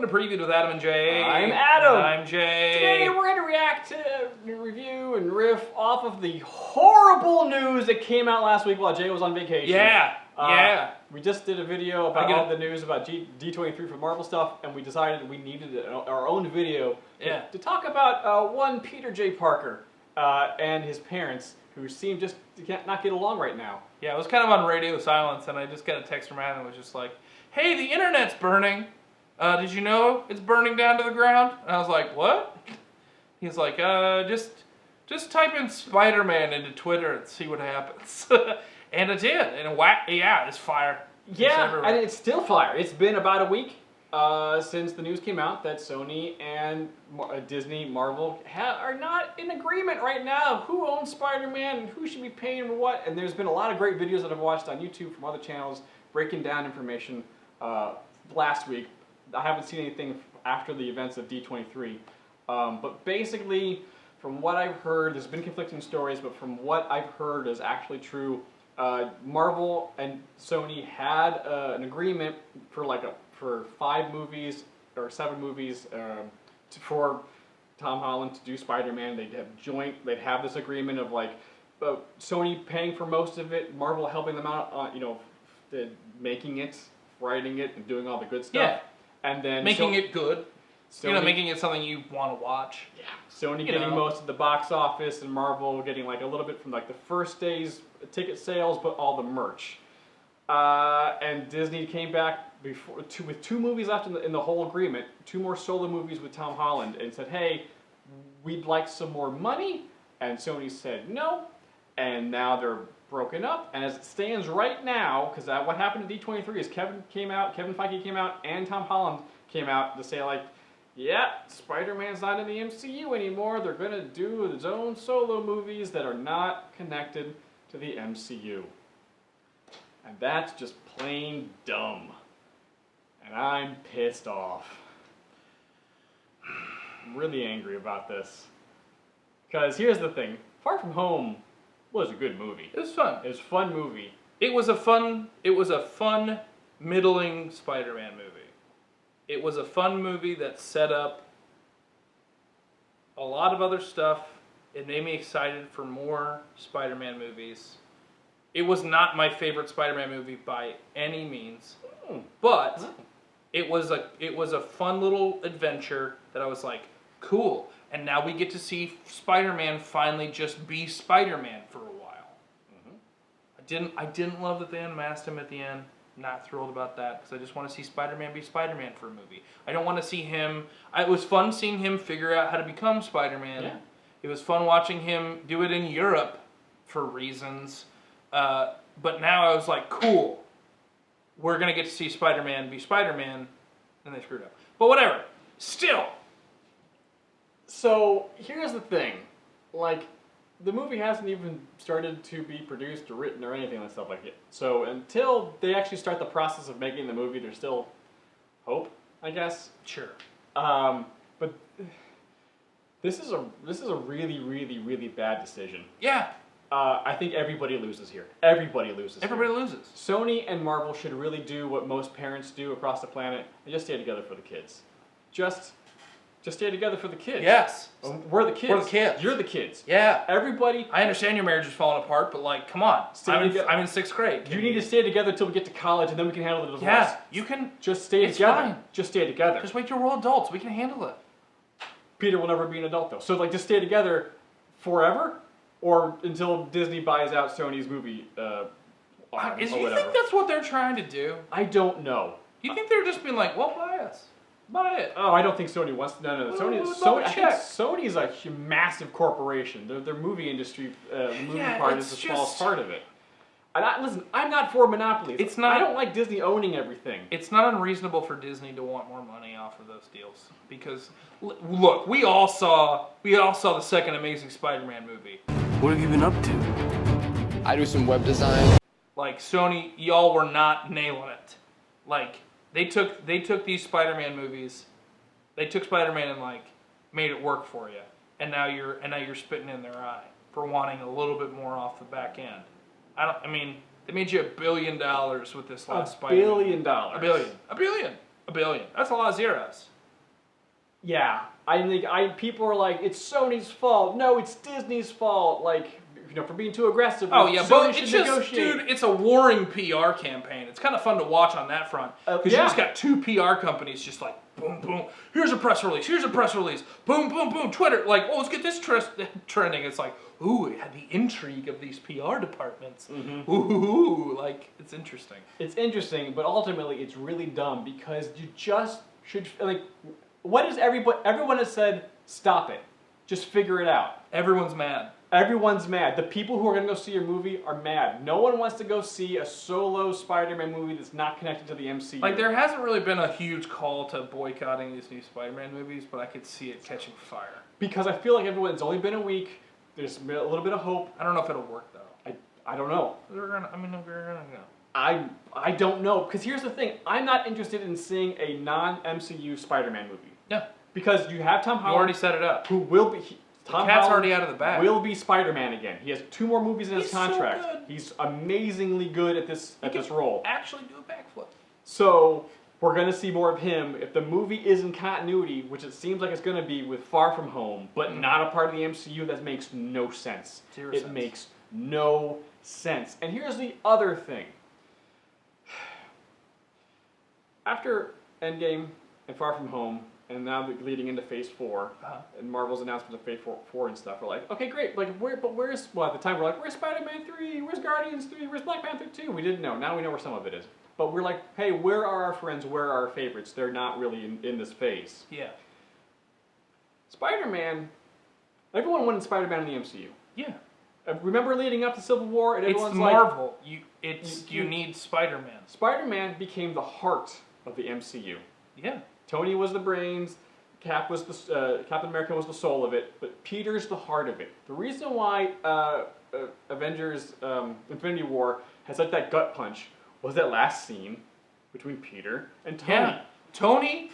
Preview with Adam and Jay. I'm Adam. And I'm Jay. Today we're going to react to, review, and riff off of the horrible news that came out last week while Jay was on vacation. Yeah. We just did a video about all the news about D23 for Marvel stuff, and we decided we needed our own video to talk about one Peter J. Parker and his parents, who seem just to not get along right now. Yeah, it was kind of on radio silence, and I just got a text from Adam and was just like, hey, the internet's burning. Did you know it's burning down to the ground? And I was like, what? He's like, just type in Spider-Man into Twitter and see what happens. And it did, and it's fire. Yeah, and it's still fire. It's been about a week since the news came out that Sony and Disney, Marvel are not in agreement right now. Who owns Spider-Man and who should be paying for what? And there's been a lot of great videos that I've watched on YouTube from other channels breaking down information last week. I haven't seen anything after the events of D23. But basically, from what I've heard, there's been conflicting stories, but from what I've heard is actually true. Marvel and Sony had an agreement for 5 movies or 7 movies for Tom Holland to do Spider-Man. They'd have this agreement of Sony paying for most of it, Marvel helping them out on making it, writing it, and doing all the good stuff. Yeah. And then making it good. Sony, making it something you want to watch. Yeah. Sony getting most of the box office, and Marvel getting a little bit from the first day's ticket sales, but all the merch. And Disney came back with 2 movies left in the whole agreement, 2 more solo movies with Tom Holland, and said, hey, we'd like some more money. And Sony said no, and now they're broken up. And as it stands right now, because what happened at D23 is Kevin Feige came out, and Tom Holland came out to say yeah, Spider-Man's not in the MCU anymore. They're going to do his own solo movies that are not connected to the MCU. And that's just plain dumb. And I'm pissed off. I'm really angry about this. Because here's the thing. Far From Home was a good movie. It was fun. It was a fun movie. It was a fun, middling Spider-Man movie. It was a fun movie that set up a lot of other stuff. It made me excited for more Spider-Man movies. It was not my favorite Spider-Man movie by any means, but it was a fun little adventure that I was like, cool. And now we get to see Spider-Man finally just be Spider-Man for a while. I didn't love that they unmasked him at the end. Not thrilled about that, because I just want to see Spider-Man be Spider-Man for a movie. I don't want to see him... It was fun seeing him figure out how to become Spider-Man. Yeah. It was fun watching him do it in Europe for reasons. But now I was like, cool. We're going to get to see Spider-Man be Spider-Man. And they screwed up. But whatever. Still. So, here's the thing. The movie hasn't even started to be produced or written or anything and stuff like that. So until they actually start the process of making the movie, there's still hope, I guess. Sure. But this is a really, really, really bad decision. Yeah. I think everybody loses here. Everybody loses. Everybody loses. Sony and Marvel should really do what most parents do across the planet and just stay together for the kids. Just stay together for the kids. Yes. We're the kids. We're the kids. You're the kids. Yeah. Everybody. I understand your marriage is falling apart, but come on. I'm in 6th grade. You need to stay together until we get to college, and then we can handle the divorce. Yeah. You can. Just stay together. Fine. Just stay together. Just wait till we're all adults. We can handle it. Peter will never be an adult, though. So, just stay together forever, or until Disney buys out Sony's movie arm, You think that's what they're trying to do? I don't know. You think they're just being like, well, buy us. Buy it. Oh, I don't think Sony wants to. No. Sony's a massive corporation. Their movie industry, the movie part is the smallest part of it. And listen, I'm not for monopolies. I don't like Disney owning everything. It's not unreasonable for Disney to want more money off of those deals because, look, we all saw the second Amazing Spider-Man movie. What have you been up to? I do some web design. Sony, y'all were not nailing it. They took these Spider-Man movies, they took Spider-Man and made it work for you, and now you're spitting in their eye for wanting a little bit more off the back end. They made you $1 billion with this last Spider-Man. $1 billion. $1 billion. $1 billion. $1 billion. That's a lot of zeros. Yeah, I think people are like, it's Sony's fault. No, it's Disney's fault. Like, for being too aggressive. Oh yeah, Sony but should it's just, negotiate. dude, it's a warring PR campaign. It's kind of fun to watch on that front because you just got two PR companies just like boom, boom. Here's a press release. Here's a press release. Boom, boom, boom. Twitter, like, oh, let's get this trending. It's like, ooh, it had the intrigue of these PR departments. Mm-hmm. Ooh, like it's interesting. It's interesting, but ultimately it's really dumb because you just should like. What is everyone has said? Stop it. Just figure it out. Everyone's mad. Everyone's mad. The people who are going to go see your movie are mad. No one wants to go see a solo Spider-Man movie that's not connected to the MCU. Like, there hasn't really been a huge call to boycotting these new Spider-Man movies, but I could see it catching fire. Because I feel like it's only been a week. There's a little bit of hope. I don't know if it'll work, though. I don't know. We're gonna know. I don't know. Because here's the thing. I'm not interested in seeing a non-MCU Spider-Man movie. Yeah. Because you have Tom Holland. You already set it up. Who will be... Tom cat's already out of the bag. Will be Spider-Man again. He has 2 more movies in his contract. So good. He's amazingly good at this role. Actually do a backflip. So we're gonna see more of him. If the movie is in continuity, which it seems like it's gonna be with Far From Home, but not a part of the MCU, that makes no sense. It makes no sense. And here's the other thing. After Endgame and Far From Home, and now leading into Phase 4, and Marvel's announcement of Phase 4 and stuff, we're like, okay, great, like, where's, well, at the time, we're like, where's Spider-Man 3, where's Guardians 3, where's Black Panther 2? We didn't know. Now we know where some of it is. But we're like, hey, where are our friends, where are our favorites? They're not really in this phase. Yeah. Spider-Man, everyone wanted Spider-Man in the MCU. Yeah. Remember leading up to Civil War, and everyone's it's like... Marvel. You need Spider-Man. Spider-Man became the heart of the MCU. Yeah. Tony was the brains, Captain America was the soul of it, but Peter's the heart of it. The reason why Avengers Infinity War has like that gut punch was that last scene between Peter and Tony.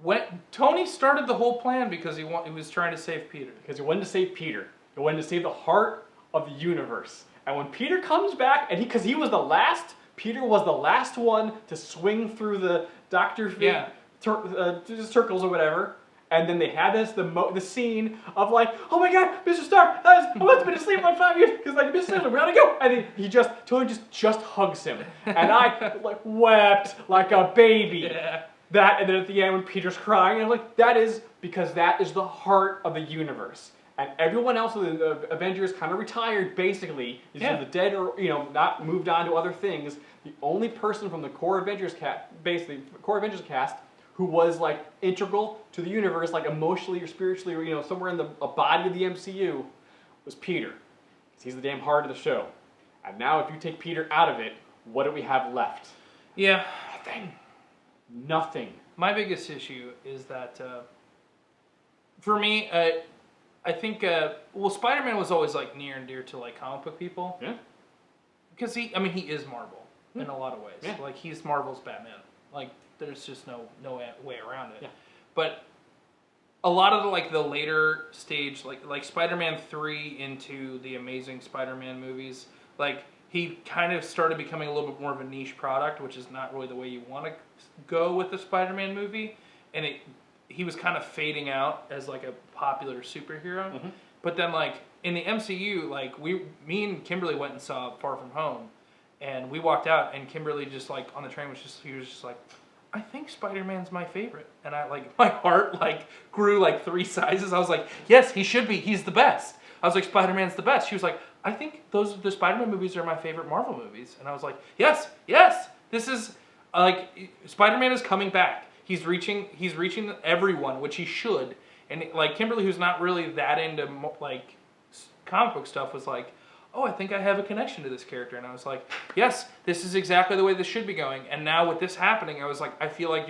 Yeah. Tony started the whole plan because he was trying to save Peter. Because he wanted to save Peter. He wanted to save the heart of the universe. And when Peter comes back, and because he was the last, Peter was the last one to swing through the Dr. Fate circles or whatever, and then they had the scene of like, oh my god, Mr. Stark, I must have been asleep for 5 years because like Mr. Stark, we gotta go, and then Tony just hugs him, and I like wept like a baby. Yeah. That, and then at the end when Peter's crying, I'm like, that is because that is the heart of the universe. And everyone else in the Avengers kind of retired, basically. Is either dead or, not moved on to other things. The only person from the core Avengers cast, who was, like, integral to the universe, like, emotionally or spiritually, or, somewhere in a body of the MCU, was Peter. Because he's the damn heart of the show. And now if you take Peter out of it, what do we have left? Yeah. Nothing. My biggest issue is that, for me, I think, Spider-Man was always, like, near and dear to, like, comic book people. Yeah. Because he is Marvel in a lot of ways. Yeah. Like, he's Marvel's Batman. Like, there's just no way around it. Yeah. But a lot of the later stage, like Spider-Man 3 into the Amazing Spider-Man movies, like, he kind of started becoming a little bit more of a niche product, which is not really the way you want to go with the Spider-Man movie. And he was kind of fading out as, like, a popular superhero. Mm-hmm. But then, like, in the MCU, like, me and Kimberly went and saw Far From Home, and we walked out, and Kimberly just, like, on the train he was just like, I think Spider-Man's my favorite. And I, like, my heart, like, grew, like, 3 sizes. I was like, yes, he should be. He's the best. I was like, Spider-Man's the best. She was like, I think the Spider-Man movies are my favorite Marvel movies. And I was like, yes, this is, like, Spider-Man is coming back. He's reaching everyone, which he should. And, like, Kimberly, who's not really that into, like, comic book stuff, was like, oh, I think I have a connection to this character. And I was like, yes, this is exactly the way this should be going. And now with this happening, I was like, I feel like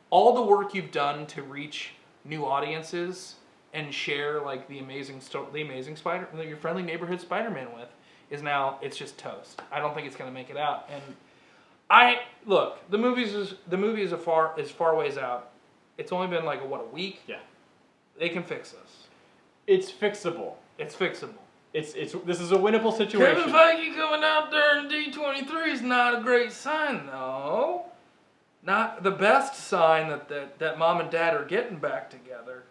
all the work you've done to reach new audiences and share, like, the amazing your friendly neighborhood Spider-Man with, is now, it's just toast. I don't think it's going to make it out. And the movie is far ways out. It's only been, like, a week? Yeah. They can fix this. It's fixable. This is a winnable situation. Kevin Feige going out there in D23 is not a great sign, though. Not the best sign that mom and dad are getting back together.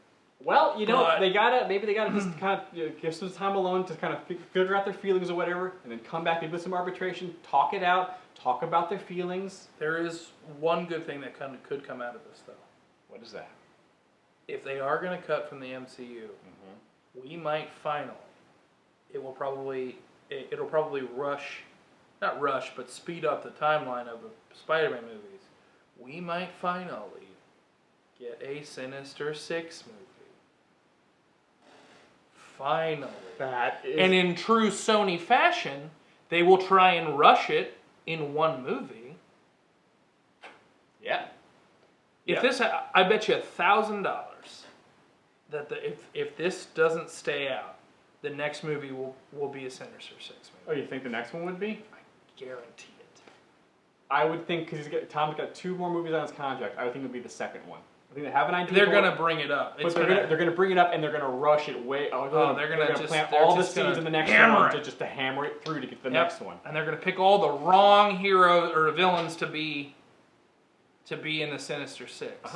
Well, But- maybe they gotta just kind of give some time alone to kind of figure out their feelings or whatever, and then come back, maybe with some arbitration, talk it out, talk about their feelings. There is one good thing that could come out of this, though. What is that? If they are going to cut from the MCU, we might finally. It'll probably not rush, but speed up the timeline of the Spider-Man movies. We might finally get a Sinister Six movie. Finally. That is... And in true Sony fashion, they will try and rush it in one movie. Yeah. If this, I bet you $1,000 that if this doesn't stay out, the next movie will be a Sinister Six movie. Oh, you think the next one would be? I guarantee it. I would think, because Tom's got 2 more movies on his contract, I would think it would be the second one. I think they have an idea. They're going to bring it up. But they're going to bring it up and they're going to rush it way. They're going to plant all the seeds in the next one to hammer it through to get the next one. And they're going to pick all the wrong heroes or villains to be in the Sinister Six.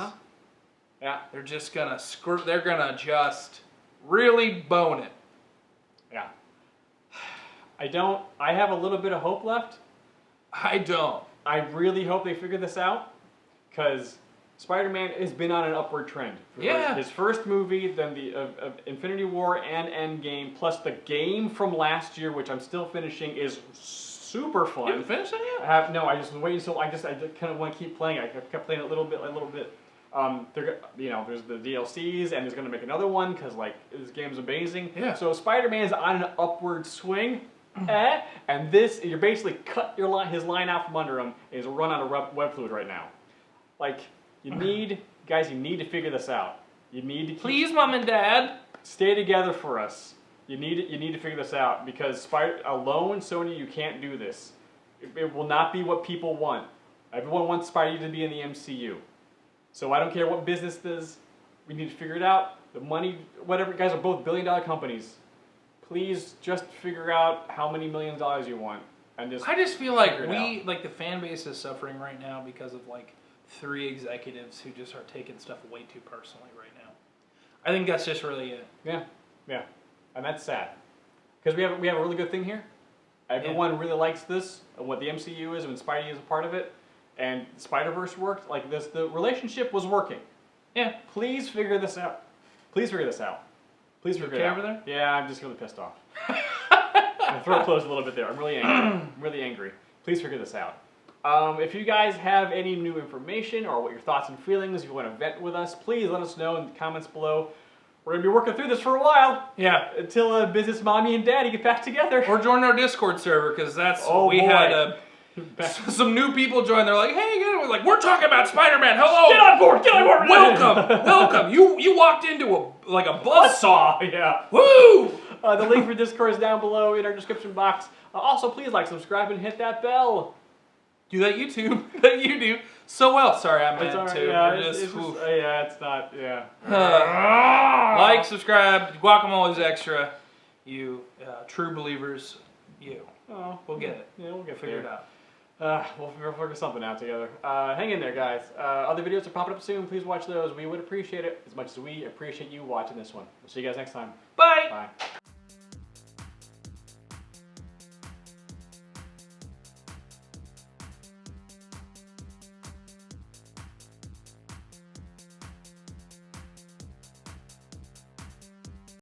Yeah. They're just going to they're going to just really bone it. Yeah. I have a little bit of hope left. I don't. I really hope they figure this out, because Spider-Man has been on an upward trend. Yeah. His first movie, then the Infinity War and Endgame, plus the game from last year, which I'm still finishing, is super fun. You haven't finished that yet? No, I just was waiting. So I just kind of want to keep playing. I kept playing it a little bit. There's the DLCs, and there's going to make another one because this game's amazing. Yeah. So Spider-Man's on an upward swing. And you're basically cut his line out from under him, and he's run out of web fluid right now. You need to figure this out. You need to Please, Mom and Dad, stay together for us. You need to figure this out, because alone, Sony, you can't do this. It will not be what people want. Everyone wants Spidey to be in the MCU. So I don't care what business it is. We need to figure it out. The money, whatever. You guys are both billion-dollar companies. Please just figure out how many millions of dollars you want, and just. I just feel like the fan base is suffering right now because of 3 executives who just are taking stuff way too personally right now. I think that's just really it. Yeah, and that's sad, because we have a really good thing here. Everyone really likes this, what the MCU is, when Spidey is a part of it, and Spider-Verse worked. The relationship was working. Yeah. Please figure this out. Please figure it out. Over there? Yeah, I'm just really pissed off. My throat closed a little bit there. I'm really angry. Please figure this out. If you guys have any new information or what your thoughts and feelings, if you want to vent with us, please let us know in the comments below. We're going to be working through this for a while. Yeah. Until business mommy and daddy get back together. Or join our Discord server, because that's... had some new people join. They're like, hey, we're talking about Spider-Man. Hello. Get on board. Welcome. You walked into a buzzsaw. Yeah. Woo! The link for Discord is down below in our description box. Also, please subscribe, and hit that bell. Do that YouTube that you do so well. Sorry, I meant to. Yeah, We're it's not. Yeah. Like, subscribe, Guacamole's extra. You true believers, you. Oh, we'll get it. Yeah, we'll get Figure it out. We'll figure something out together. Hang in there, guys. Other videos are popping up soon. Please watch those. We would appreciate it as much as we appreciate you watching this one. We'll see you guys next time. Bye. Bye.